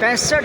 65